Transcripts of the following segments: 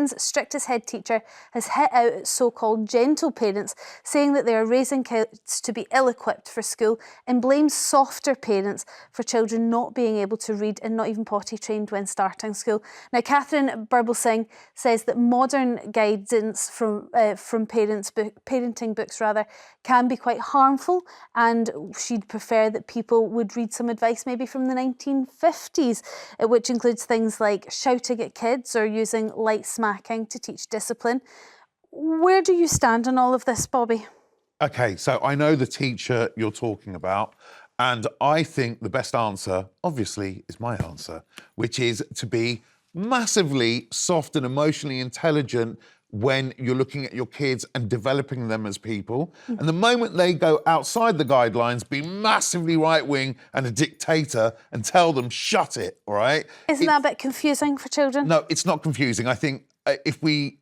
Britain's strictest head teacher has hit out at so-called gentle parents, saying that they are raising kids to be ill-equipped for school, and blames softer parents for children not being able to read and not even potty trained when starting school. Now, Katharine Birbalsingh says that modern guidance from parenting books can be quite harmful, and she'd prefer that people would read some advice maybe from the 1950s, which includes things like shouting at kids or using light smacking to teach discipline. Where do you stand on all of this, Bobby? Okay, so I know the teacher you're talking about, and I think the best answer, obviously, is my answer, which is to be massively soft and emotionally intelligent when you're looking at your kids and developing them as people. And the moment they go outside the guidelines, be massively right-wing and a dictator and tell them, shut it, all right? Isn't that a bit confusing for children? No, it's not confusing. I think if we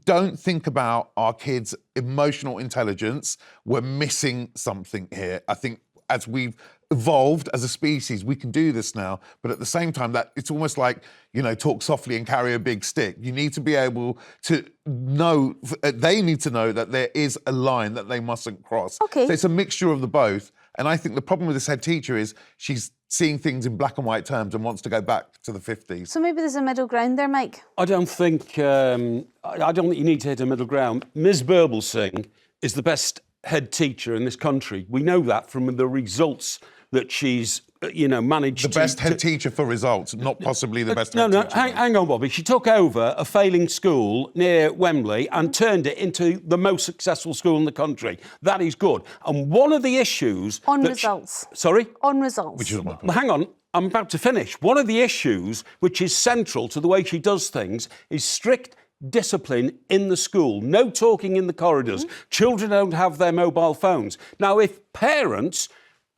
don't think about our kids' emotional intelligence, we're missing something here. I think as we've evolved as a species, we can do this now. But at the same time, that it's almost like, you know, talk softly and carry a big stick. You need to be able to know, they need to know that there is a line that they mustn't cross. Okay. So it's a mixture of the both. And I think the problem with this head teacher is she's seeing things in black and white terms and wants to go back to the 50s. So maybe there's a middle ground there, Mike? I don't think you need to hit a middle ground. Ms Birbalsingh is the best head teacher in this country. We know that from the results that she's, managed The best head teacher for results, not possibly the best head teacher. Hang on, Bobby. She took over a failing school near Wembley and turned it into the most successful school in the country. That is good. And one of the issues... On results. Sorry? On results. Which is my point. Hang on. I'm about to finish. One of the issues which is central to the way she does things is strict discipline in the school. No talking in the corridors. Children don't have their mobile phones. Now, if parents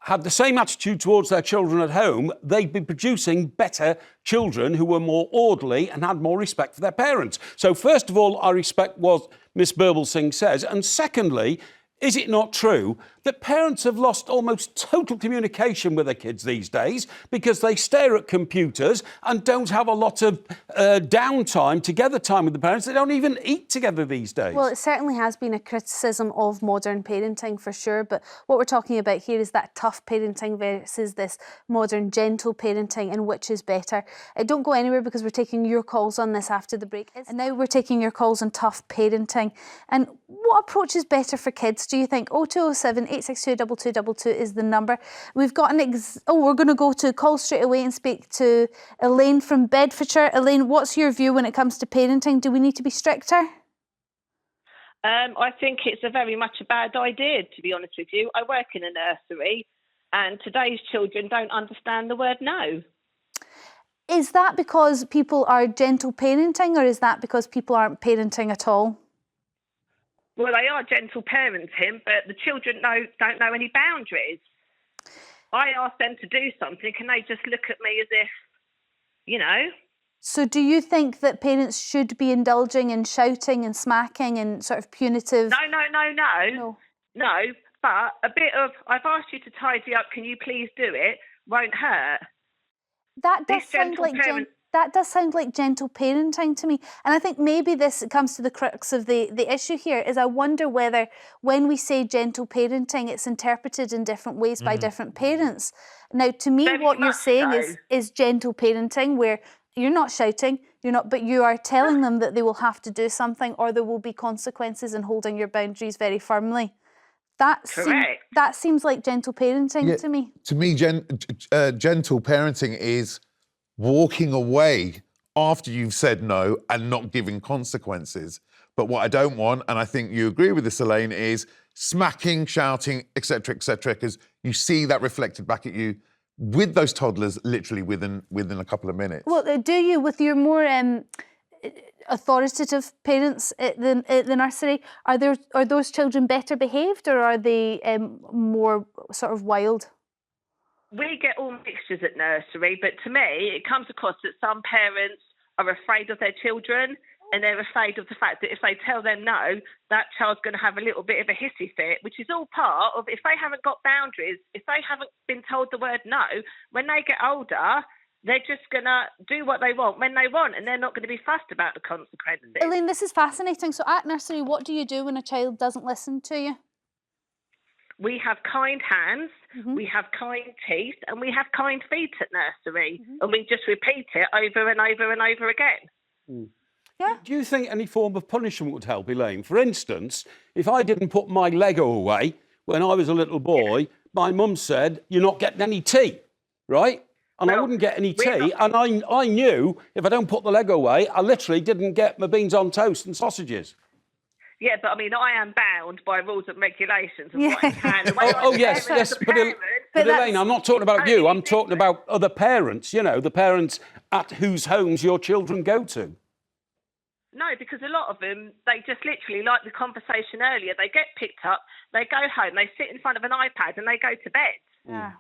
had the same attitude towards their children at home, they'd be producing better children who were more orderly and had more respect for their parents. So, first of all, I respect what Miss Birbalsingh says. And secondly, is it not true that parents have lost almost total communication with their kids these days because they stare at computers and don't have a lot of downtime, together time with the parents? They don't even eat together these days. Well, it certainly has been a criticism of modern parenting for sure, but what we're talking about here is that tough parenting versus this modern gentle parenting, and which is better. Don't go anywhere because we're taking your calls on this after the break. And now we're taking your calls on tough parenting. And what approach is better for kids, do you think? 0207 862 2222 is the number. We've got we're going to go to call straight away and speak to Elaine from Bedfordshire. Elaine, what's your view when it comes to parenting? Do we need to be stricter? I think it's very much a bad idea, to be honest with you. I work in a nursery and today's children don't understand the word no. Is that because people are gentle parenting, or is that because people aren't parenting at all? Well, they are gentle parenting, but the children don't know any boundaries. I ask them to do something and they just look at me as if, So do you think that parents should be indulging in shouting and smacking and sort of punitive... No, but a bit of, I've asked you to tidy up, can you please do it, won't hurt. That does sound like gentle parenting to me. And I think maybe this comes to the crux of the issue here, is I wonder whether when we say gentle parenting, it's interpreted in different ways by different parents. Now, to me, what you're saying is gentle parenting, where you're not shouting, but you are telling them that they will have to do something or there will be consequences, and holding your boundaries very firmly. That seems like gentle parenting to me. To me, gentle parenting is walking away after you've said no and not giving consequences. But what I don't want, and I think you agree with this, Elaine, is smacking, shouting, etc., because you see that reflected back at you with those toddlers literally within a couple of minutes. Well, do you, with your more authoritative parents at the nursery, are those children better behaved, or are they more sort of wild? We get all mixtures at nursery, but to me, it comes across that some parents are afraid of their children, and they're afraid of the fact that if they tell them no, that child's going to have a little bit of a hissy fit, which is all part of, if they haven't got boundaries, if they haven't been told the word no, when they get older, they're just going to do what they want when they want, and they're not going to be fussed about the consequences. Elaine, this is fascinating. So at nursery, what do you do when a child doesn't listen to you? We have kind hands, we have kind teeth, and we have kind feet at nursery, and we just repeat it over and over and over again. Yeah. Do you think any form of punishment would help, Elaine? For instance, if I didn't put my Lego away when I was a little boy, my mum said, "You're not getting any tea," right? And I wouldn't get any tea, and I knew if I don't put the Lego away, I literally didn't get my beans on toast and sausages. Yeah, but I mean, I am bound by rules and regulations of what I can and what Oh, yes. But Elaine, I'm not talking about you. I'm talking about other parents, you know, the parents at whose homes your children go to. No, because a lot of them, they just literally, like the conversation earlier, they get picked up, they go home, they sit in front of an iPad and they go to bed. Yeah.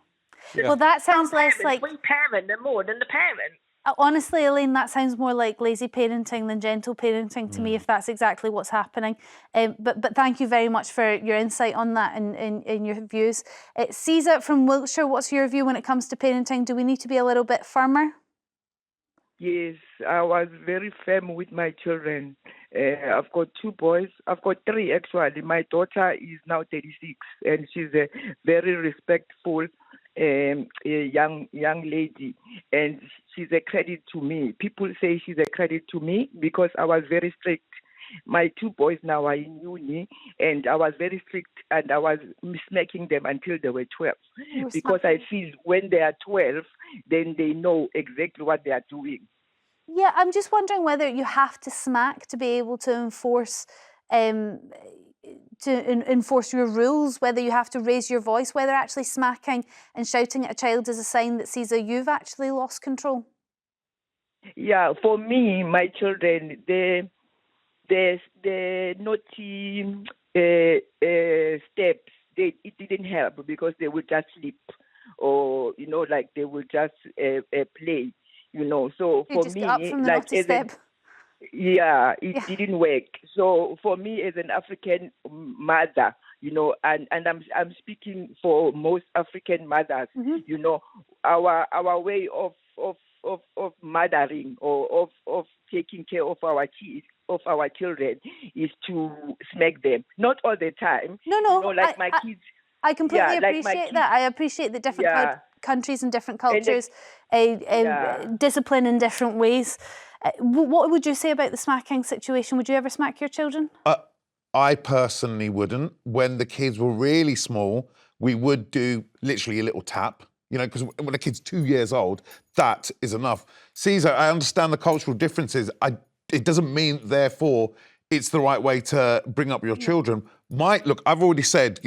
Well, that sounds less like... We parent them more than the parents. Honestly, Elaine, that sounds more like lazy parenting than gentle parenting to me, if that's exactly what's happening. But thank you very much for your insight on that and your views. Caesar from Wiltshire, what's your view when it comes to parenting? Do we need to be a little bit firmer? Yes, I was very firm with my children. I've got 2 boys. I've got 3 actually. My daughter is now 36 and she's a very respectful young lady, and she's a credit to me. People say she's a credit to me because I was very strict. My 2 boys now are in uni, and I was very strict, and I was smacking them until they were 12. Because I feel when they are 12, then they know exactly what they are doing. Yeah, I'm just wondering whether you have to smack to be able to enforce your rules, whether you have to raise your voice, whether actually smacking and shouting at a child is a sign that says that you've actually lost control. Yeah, for me, my children, the naughty steps, it didn't help because they would just sleep, or like they would just play, So you for just me, get up from the naughty step. It didn't work. So for me, as an African mother, and I'm speaking for most African mothers, our way of mothering or of taking care of our children is to smack them. Not all the time. No. Like my kids. I completely appreciate that. I appreciate that different countries and different cultures discipline in different ways. What would you say about the smacking situation? Would you ever smack your children? I personally wouldn't. When the kids were really small, we would do literally a little tap, because when a kid's 2 years old, that is enough. Caesar, I understand the cultural differences. It doesn't mean, therefore, it's the right way to bring up your children. Look, I've already said,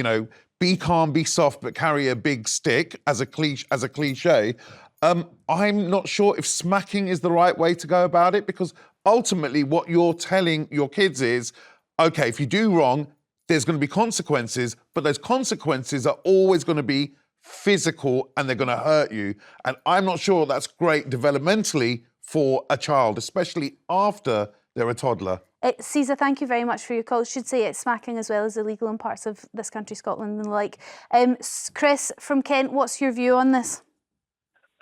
be calm, be soft, but carry a big stick as a cliche. I'm not sure if smacking is the right way to go about it, because ultimately what you're telling your kids is, okay, if you do wrong, there's going to be consequences, but those consequences are always going to be physical and they're going to hurt you. And I'm not sure that's great developmentally for a child, especially after they're a toddler. Caesar, thank you very much for your call. Should say it's smacking as well as illegal in parts of this country, Scotland and the like. Chris from Kent, what's your view on this?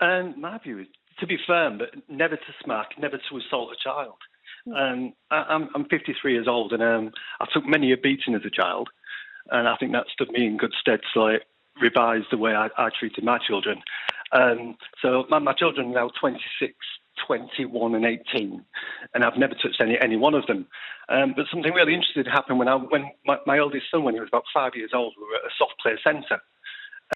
My view is to be firm, but never to smack, never to assault a child. I'm 53 years old, and I took many a beating as a child, and I think that stood me in good stead to revise the way I treated my children. So my children are now 26, 21 and 18, and I've never touched any one of them. But something really interesting happened when my eldest son, when he was about 5 years old, we were at a soft play centre,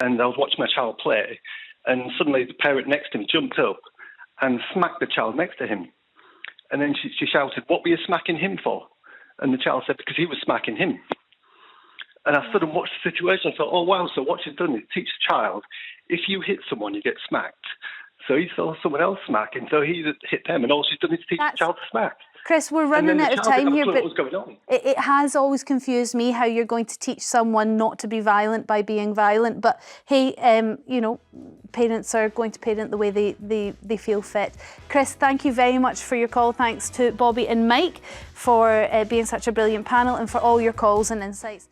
and I was watching my child play, and suddenly the parent next to him jumped up and smacked the child next to him. And then she shouted, "What were you smacking him for?" And the child said, "Because he was smacking him." And I stood and watched the situation. I thought, oh, wow, so what she's done is teach the child, if you hit someone, you get smacked. So he saw someone else smacking, so he hit them, and all she's done is teach the child to smack. Chris, we're running out of time here, but going on. It has always confused me how you're going to teach someone not to be violent by being violent. But hey, parents are going to parent the way they feel fit. Chris, thank you very much for your call. Thanks to Bobby and Mike for being such a brilliant panel and for all your calls and insights.